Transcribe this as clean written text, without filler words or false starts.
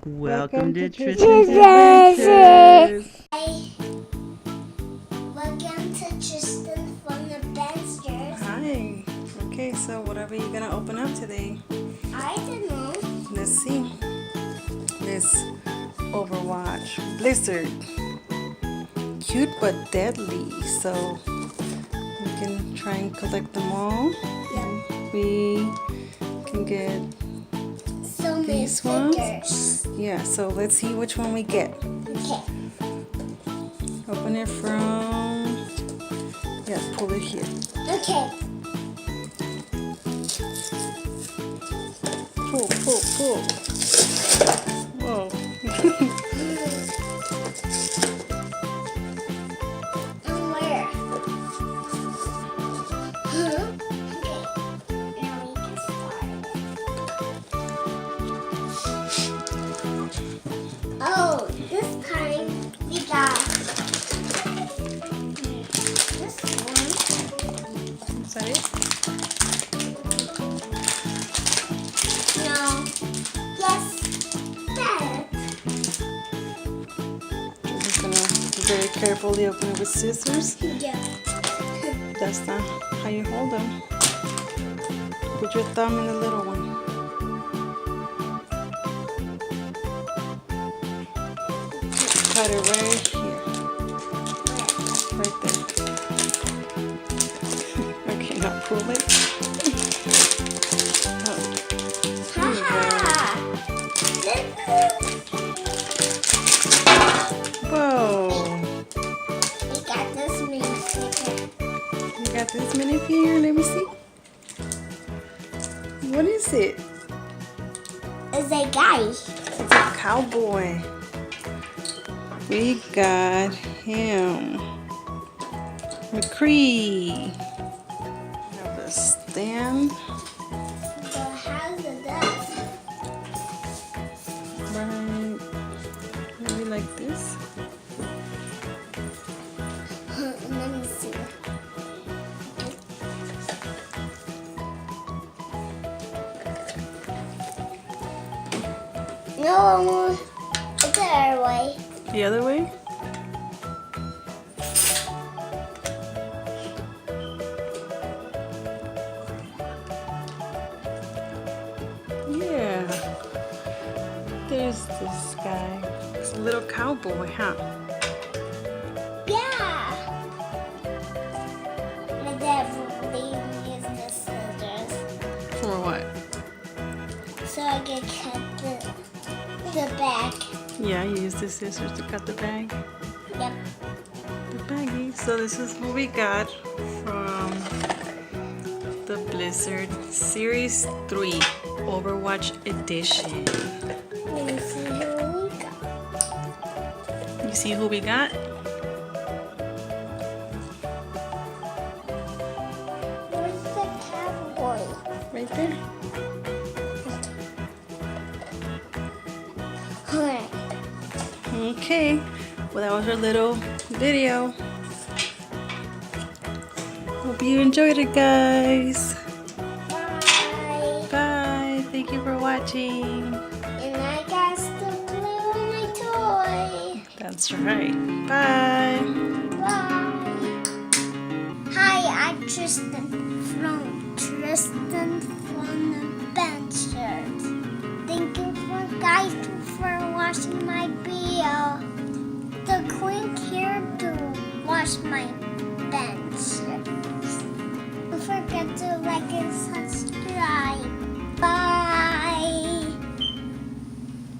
Welcome to Tristan's Adventures. Hi. Welcome to Tristan from the Adventures. Hi. Okay, so what are we gonna open up today? I don't know. Let's see. This Overwatch Blizzard. Cute but deadly. So we can try and collect them all. Yep. We can get So many these ones. figures. Yeah, so let's see which one we get. Okay. Open it from, yeah, pull it here. Okay. Pull, pull, pull. Whoa. And where? Huh? Okay. Now we can start. Oh, this time we got this one. Is that it? No. Yes. That. We're just gonna very carefully open it with scissors. Yeah. That's not how you hold them. Put your thumb in the little one. Cut it right here. Right there. Okay, now pull it. Oh, there you go. Whoa. We got this mini figure. You got this mini here. Let me see. What is it? It's a guy. It's a cowboy. We got him. McCree. We have a stand. So how's it done? Right. Maybe like this. Let me see. No, it's the other way. The other way? Yeah. There's this guy. It's a little cowboy, huh? Yeah. My dad will use the scissors For what? so I can cut the back. Yeah, you use the scissors to cut the bag. Yep. The baggie. So this is what we got from the Blizzard Series 3 Overwatch Edition. Let me see who we got. You see who we got? Where's the cowboy? Right there. Alright. Okay. Well, that was our little video. Hope you enjoyed it, guys. Bye. Bye. Thank you for watching. And I got the glue on my toy. That's right. Bye. Bye. Hi, I'm Tristan from Adventures. Thank you for guys for watching my video. The click here to watch my